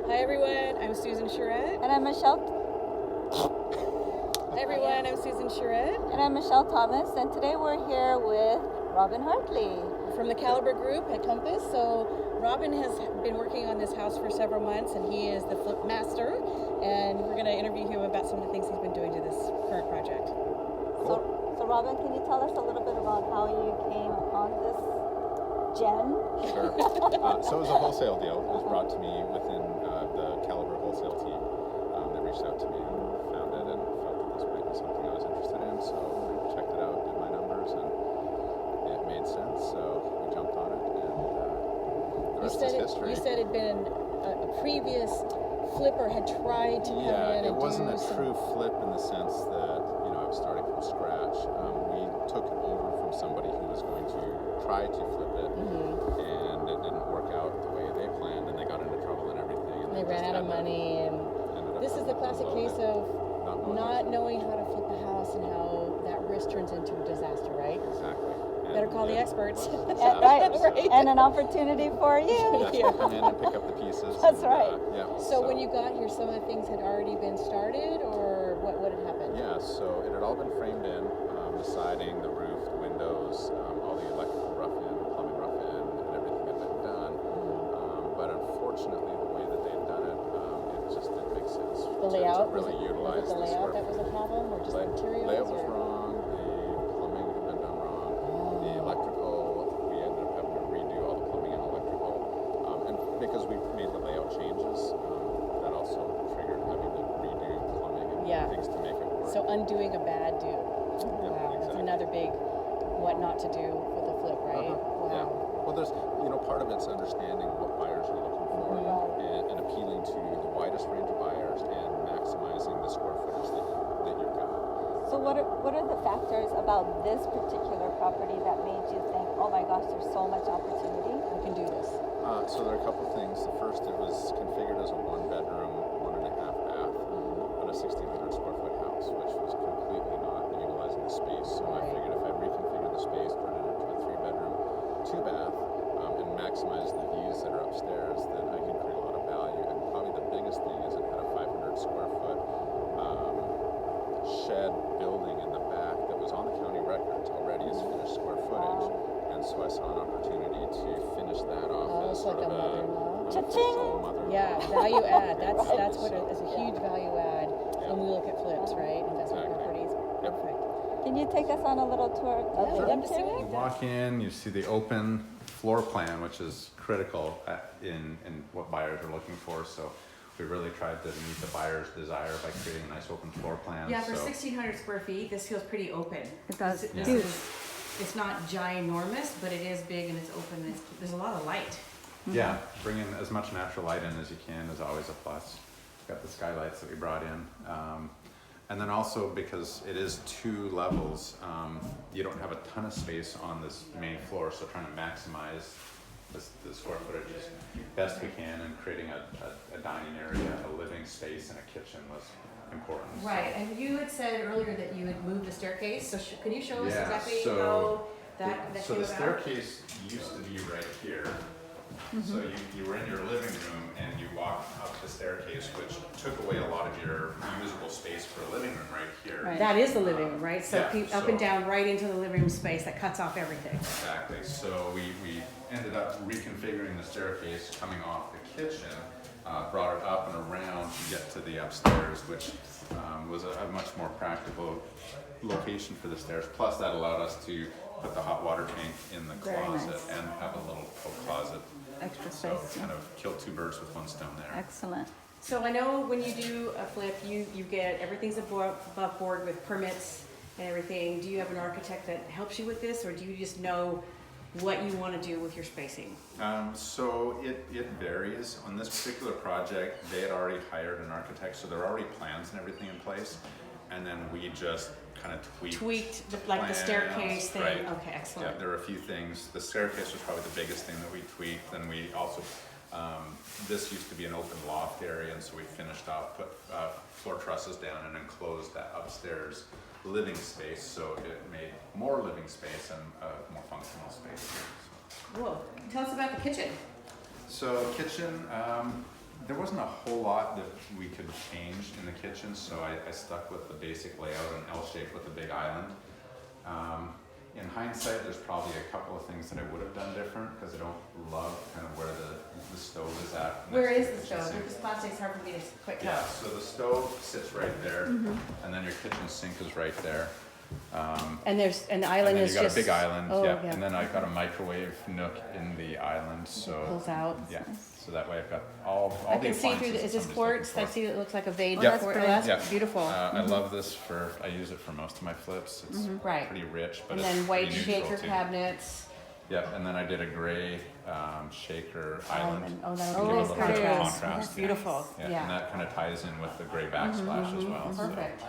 Hi everyone, I'm Susan Charette. And I'm Michelle. Hi everyone, I'm Susan Charette. And I'm Michelle Thomas. And today we're here with Robin Hartley from the Caliber Group at Compass. So Robin has been working on this house for several months, and he is the flip master. And we're going to interview him about some of the things he's been doing to this current project. So Robin, can you tell us a little bit about how you came on this gem? Sure. So it was a wholesale deal. It was brought to me within the Caliber wholesale team. They reached out to me and found it and felt that this might be something I was interested in. So I checked it out, did my numbers, and it made sense. So we jumped on it, and the rest is history. You said it'd been a previous flipper had tried to come in and it wasn't a true flip in the sense that I was starting from scratch. We took it over from somebody who was going to try to flip it, and it didn't work out the way they planned, and they got into trouble and everything. And they ran out of money, and this is the classic case of not knowing how to flip a house and how that risk turns into a disaster, right? Exactly. Better call the experts. Right. And an opportunity for you. Yeah. Come in and pick up the pieces. That's right. So when you got here, some of the things had already been started, or what had happened? Yeah, so it had all been framed in, the siding, the roof, the windows, all the electrical rough-in, plumbing rough-in, and everything had been done. But unfortunately, the way that they'd done it, it just didn't make sense the layout, to really utilize was it the layout that was a problem, or just the materials? The layout was wrong, the plumbing had been done wrong, the electrical, we ended up having to redo all the plumbing and electrical. And because we made the layout changes, that also triggered having to redo plumbing and things to make it work. So undoing a bad do. Wow, that's another big what not to do with a flip, right? Wow. Yeah. Well, there's, part of it's understanding what buyers are looking for and appealing to the widest range of buyers and maximizing the square footage that you've got. So what are the factors about this particular property that made you think, oh my gosh, there's so much opportunity? I can do this. So there are a couple of things. The first, it was configured as a 1-bedroom, 1.5 bath, on a 1,600 square foot house, which was completely not utilizing the space. So I figured if I reconfigured the space, turn it into a 3-bedroom, 2-bath, and maximize the views that are upstairs, then I can create a lot of value. And probably the biggest thing is it had a 500 square foot shed building in the back that was on the county records already as finished square footage. And so I saw an opportunity to finish that off as sort like of a unofficial mother-in-law. Yeah, value add. That's what it is, a huge value add when we look at flips, right? Investment properties. Perfect. Can you take us on a little tour of the interior? You walk in, you see the open floor plan, which is critical in what buyers are looking for. So we really tried to meet the buyer's desire by creating a nice open floor plan. Yeah, for 1,600 square feet, this feels pretty open. It does. It's not ginormous, but it is big and it's open. There's a lot of light. Yeah, bringing as much natural light in as you can is always a plus. Got the skylights that we brought in. And then also because it is 2 levels, you don't have a ton of space on this main floor, so trying to maximize the square footage as best we can, and creating a dining area, a living space, and a kitchen was important. Right, and you had said earlier that you had moved the staircase, so can you show us exactly so how that came So the about? staircase used to be right here. So you were in your living room and you walked up the staircase, which took away a lot of your usable space for a living room right here. Right. That is the living room, right? So Yeah, up and down right into the living room space that cuts off everything. Exactly. So we ended up reconfiguring the staircase coming off the kitchen, brought it up and around to get to the upstairs, which was a much more practical location for the stairs. Plus that allowed us to put the hot water tank in the closet and have a little closet. Extra So space. kind of kill 2 birds with 1 stone there. Excellent. So I know when you do a flip, you get everything's above board with permits and everything. Do you have an architect that helps you with this, or do you just know what you want to do with your spacing? So it varies. On this particular project, they had already hired an architect, so there are already plans and everything in place. And then we just kind of tweaked the plans, staircase thing. Right. Okay, excellent. Yeah, there were a few things. The staircase was probably the biggest thing that we tweaked. Then we also, this used to be an open loft area, and so we finished off, put floor trusses down and enclosed that upstairs living space, so it made more living space and a more functional space. Cool. Tell us about the kitchen. So kitchen, there wasn't a whole lot that we could change in the kitchen, so I stuck with the basic layout, an L shape with a big island. In hindsight, there's probably a couple of things that I would have done different, because I don't love kind of where the stove is at. Where is next to the kitchen stove? sink. Because plastic's hard for me to quite Yeah, tell. so the stove sits right there, and then your kitchen sink is right there. And the And island then is you got just. a big island, Oh, yeah. And then I got a microwave nook in the island, so. Pulls out. Yeah, so that way I've got all I the can see through, appliances is that this somebody's quartz? I looking for. see it looks like a beige Yeah. quartz. Oh, that's Yeah. beautiful. I love this I use it for most of my flips. It's Right. pretty rich, but And it's then white pretty neutral shaker too. cabinets. Yeah, and then I did a gray shaker island. Oh, that to would give be a nice little bit of contrast. contrast. Beautiful, Yeah, and yeah. that kind of ties in with the gray backsplash as well. so. Perfect.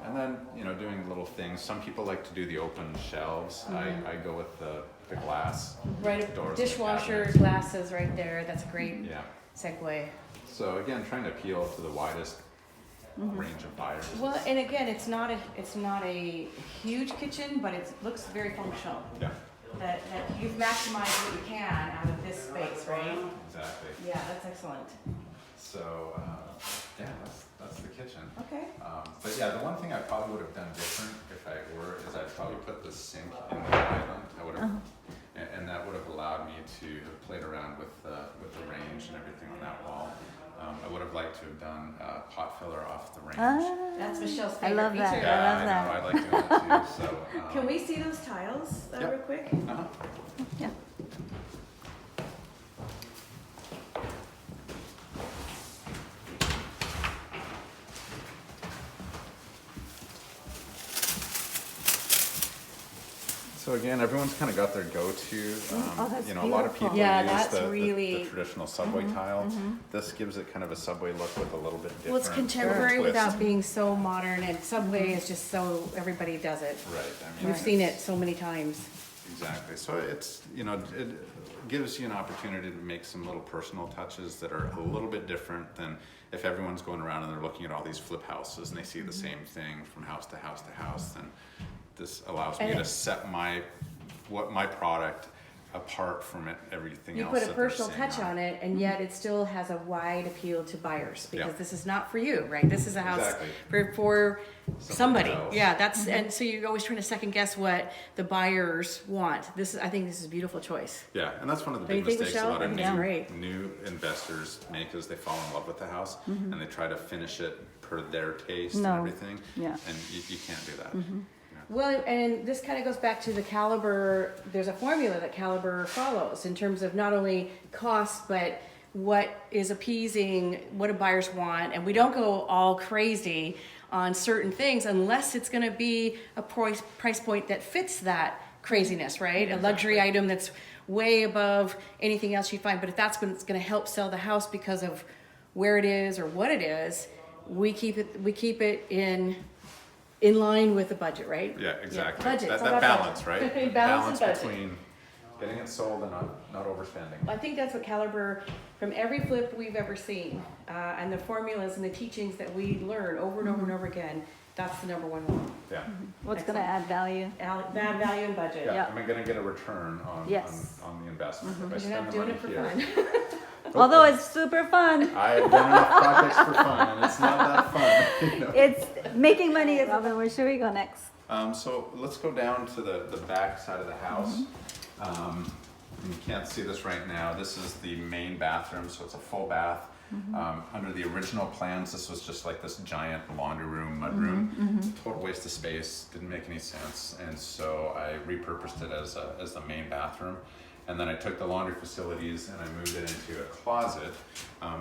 And then, doing little things. Some people like to do the open shelves. I go with the glass. Right, doors and dishwasher, cabinets. glasses right there. That's a great Yeah. segue. So again, trying to appeal to the widest range of buyers. Well, and again, it's not a huge kitchen, but it looks very functional. Yeah, That you've maximized what you can out of this space, right? exactly. Yeah, that's excellent. So yeah, that's the kitchen. Okay. But yeah, the one thing I probably would have done different if I were is I'd probably put the sink in the island. I would have, and that would have allowed me to have played around with the range and everything on that wall. I would have liked to have done pot filler off the range. That's Michelle's I favorite love that. feature. I love I that. know, I like doing that too. So Can we see those tiles Yep. real quick? Uh-huh. Yeah. So again, everyone's kind of got their go-to. Oh, that's a lot of beautiful. people Yeah, use that's the really- traditional subway tile. This gives it kind of a subway look with a little bit different. Well, it's contemporary twist. without being so modern, and Subway is just so everybody does it. Right. I mean, We've seen it so many times. Exactly. So it's it gives you an opportunity to make some little personal touches that are a little bit different than if everyone's going around and they're looking at all these flip houses and they see the same thing from house to house to house. Then this allows me And to set my product apart from everything You else. put a that they're personal seeing touch on it, and yet it still has a wide appeal to buyers, because Yeah. this is not for you, right? This is a house Exactly. for somebody. else. Yeah, that's, and so you're always trying to second guess what the buyers want. I think this is a beautiful choice. Yeah, and that's one of the Don't you big think, mistakes a Michelle? lot I of think it's great. new investors make is they fall in love with the house and they try to finish it per their taste and No. everything. Yeah. And you can't do that. Well, and this kind of goes back to the Caliber, there's a formula that Caliber follows in terms of not only cost, but what is appeasing, what do buyers want, and we don't go all crazy on certain things unless it's going to be a price point that fits that craziness, right? A luxury item that's way above anything else you find, but if that's when it's going to help sell the house because of where it is or what it is, we keep it in line with the budget, right? Yeah, exactly. Budget, it's all That about balance, budget. right? Balance and budget. between getting it sold and not overspending. I think that's what Caliber, from every flip we've ever seen, and the formulas and the teachings that we learn over and over and over again, that's the number one one. Yeah. What's gonna add value? Add value and budget. Yeah. Yeah. Am I going to get a return on Yes. on the investment? If I You're spend not the doing money it for here. fun. Although it's super fun. I've done enough projects for fun, and it's not that fun. It's making money. Where should we go next? So let's go down to the back side of the house. And you can't see this right now. This is the main bathroom, so it's a full bath. Under the original plans, this was just like this giant laundry room, mud room. Total waste of space, didn't make any sense. And so I repurposed it as the main bathroom. And then I took the laundry facilities and I moved it into a closet.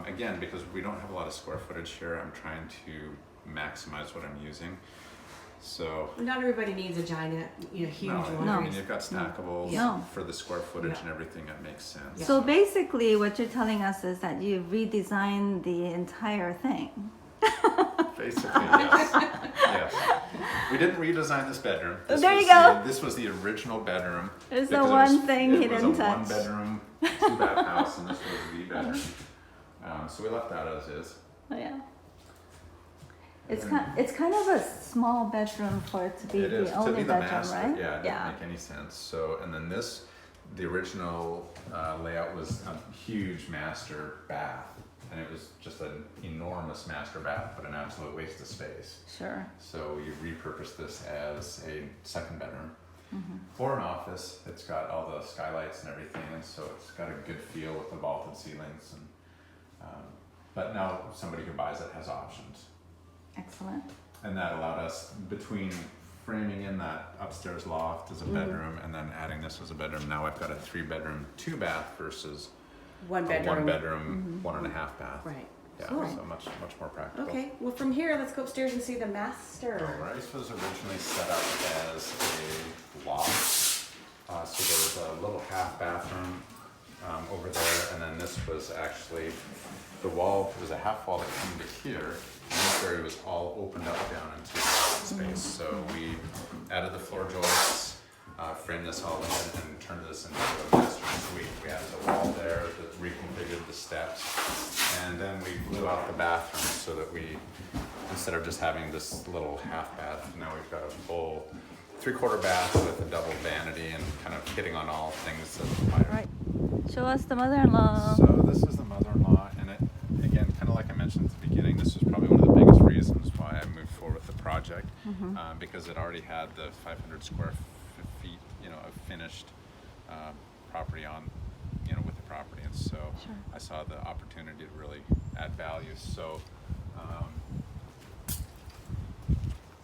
Again, because we don't have a lot of square footage here, I'm trying to maximize what I'm using. So Not everybody needs a giant, huge no, laundry. I mean, you've got stackables No. for the square footage Yeah. and everything, that makes sense. So basically, what you're telling us is that you redesigned the entire thing. Basically, yes. Yes. We didn't redesign this bedroom. This There you was go. This was the original bedroom. It's the because one thing he it didn't was a touch. one-bedroom, two-bath house, and this was the bedroom. So we left that as is. Oh yeah. It's kind of a small bedroom for it to be It is the to only be the bedroom, master. right? Yeah, it didn't make any sense. So, and then this the original layout was a huge master bath, and it was just an enormous master bath, but an absolute waste of space. Sure. So you repurposed this as a second bedroom for an office. It's got all the skylights and everything, and so it's got a good feel with the vaulted ceilings. And but now somebody who buys it has options, Excellent. and that allowed us, between framing in that upstairs loft as a bedroom and then adding this as a bedroom, now I've got a 3-bedroom, 2-bath versus One a bedroom. 1-bedroom, 1.5 bath. Right. Yeah, Cool. so much more practical. Okay, well, from here, let's go upstairs and see the master. Right, this was originally set up as a loft. So there was a little half bathroom over there, and then this was actually, the wall was a half wall that came to here, and this area was all opened up down into space. So we added the floor joists, framed this all in, and turned this into a master suite. We added a wall there that reconfigured the steps, and then we blew out the bathroom so that we, instead of just having this little half bath, now we've got a full 3/4 bath with a double vanity and kind of hitting on all things that require. Right. Show us the mother-in-law. So this is the mother-in-law, and it, again, kind of like I mentioned at the beginning, this was probably one of the biggest reasons why I moved forward with the project, because it already had the 500 square feet, of finished property on, with the property, and so Sure. I saw the opportunity to really add value. So.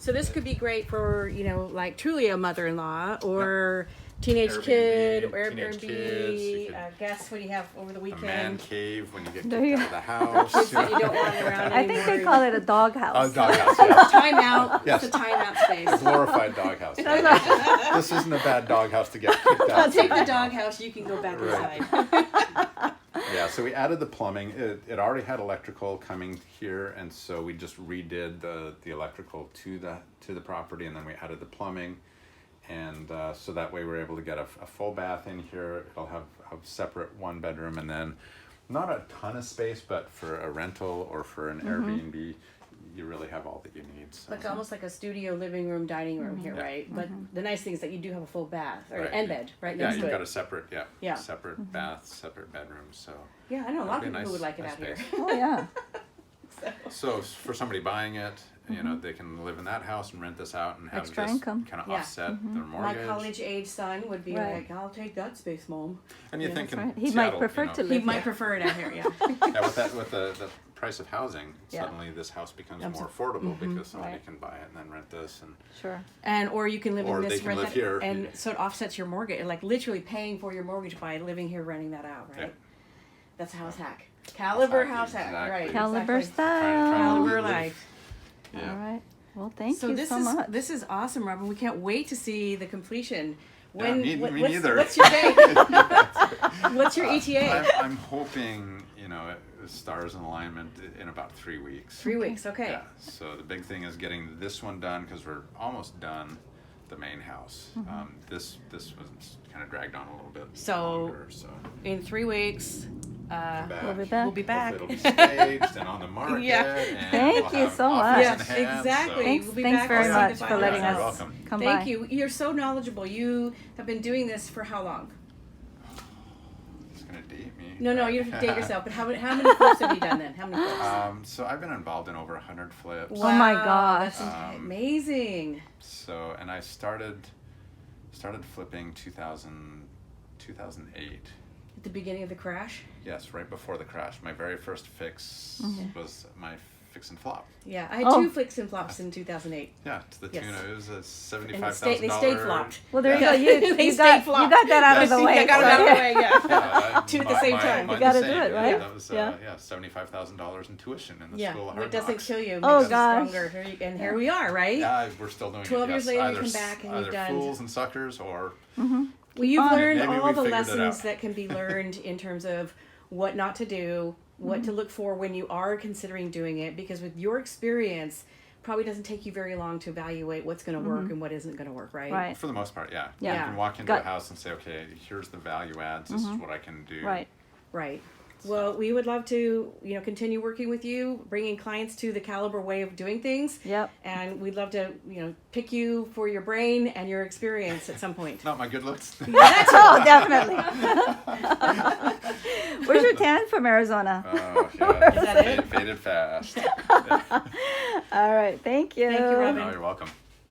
So this could be great for, like truly a mother-in-law or teenage Airbnb, kid or teenage Airbnb, kids, you could- guests when you have over the A man weekend. cave when you get There kicked you out of the house. Kids that you don't want around I think they anymore. call it a doghouse. Oh, doghouse, yes. Timeout. Yes. It's a timeout space. Glorified doghouse. This isn't a bad doghouse to get kicked out. Take the doghouse, you can go back Right. inside. Yeah, so we added the plumbing. It already had electrical coming here, and so we just redid the electrical to the property, and then we added the plumbing, and so that way we're able to get a full bath in here. It'll have a separate 1 bedroom, and then not a ton of space, but for a rental or for an Airbnb, you really have all that you need. So. Like almost like a studio, living room, dining room here, Yeah. right? But the nice thing is that you do have a full bath or Right. and bed right Yeah, next you've to got it. a separate, Yeah. separate bath, separate bedroom. So Yeah, I know a lot of That'd be people who would like it nice out here. space. Oh, yeah. So for somebody buying it, they can live in that house and rent this out and have Extra this income. kind of Yeah. offset their My mortgage. college-age son would be Right. like, "I'll take that space, Mom." And you Yeah, think That's in right. He Seattle, might prefer to He live might here. prefer it out here, yeah. Yeah, with the price of housing, Yeah. suddenly this house becomes Abso- more affordable because somebody Right. can buy it and then rent this. And Sure. And or you can live Or in they this can rent live that, here. and so it offsets your mortgage, like literally paying for your mortgage by living here, renting that out, right? Yeah. That's a house hack. Caliber hack, house hack, exactly. right? Caliber exactly. style. Caliber live- life. Yeah. All right. Well, thank So you this so is much. this is awesome, Robin. We can't wait to see the completion. Yeah, me what's, neither. What's your date? What's your E ETA? I'm hoping, stars in alignment in about 3 weeks. 3 weeks. Okay. Yeah. So the big thing is getting this one done because we're almost done the main house. This was kind of dragged on a little bit So- longer. So In 3 weeks, We'll be back. we'll be back. Hopefully it'll be staged and on the market. Yeah. And Thank we'll you have so offers much. in Yes, hand, exactly. so- Thanks, We'll be thanks back very to much see the for letting final You're us welcome. come Thank by. you. You're so knowledgeable. You have been doing this for how long? It's gonna date me. No, you don't have to date yourself. But how many flips have you done then? How many flips? So I've been involved in over 100 flips. Oh my gosh. That's amazing. So, and I started flipping 2008. At the beginning of the crash? Yes, right before the crash. My very first fix was my fix and flop. Yeah, I had Oh. 2 flicks and flops in 2008. Yeah, to the Yes. tune of, it was a And $75,000. they stayed flopped. Well, there you Yeah. go. You They you stayed got flopped. that out of the Yes. way. I got it out of the way, yeah. Yeah, Two at the same time. mine You gotta the do same. it, right? Yeah, that was Yeah. $75,000 in tuition in the Yeah, School of what Hard doesn't Knocks. kill you makes Oh, you gosh. stronger. And here we are, right? Yeah, we're still doing 12 it. years yes. later, you Either come back and you've either done- fools and suckers, or Well, you've Fun. learned Maybe all we the figured it lessons out. that can be learned in terms of what not to do, what to look for when you are considering doing it, because with your experience, probably doesn't take you very long to evaluate what's going to work and what isn't going to work, right? Right. for the most part, yeah. Yeah. You can walk into Got- a house and say, okay, here's the value adds. This is what I can do. Right. Right. Well, we would love to, continue working with you, bringing clients to the Caliber way of doing things. Yep. And we'd love to, pick you for your brain and your experience at some point. Not my good looks. Oh, definitely. Where's your tan from Arizona? Oh, yeah. Is that it? Faded fast. All right. Thank you. Thank you, Robin. No, you're welcome.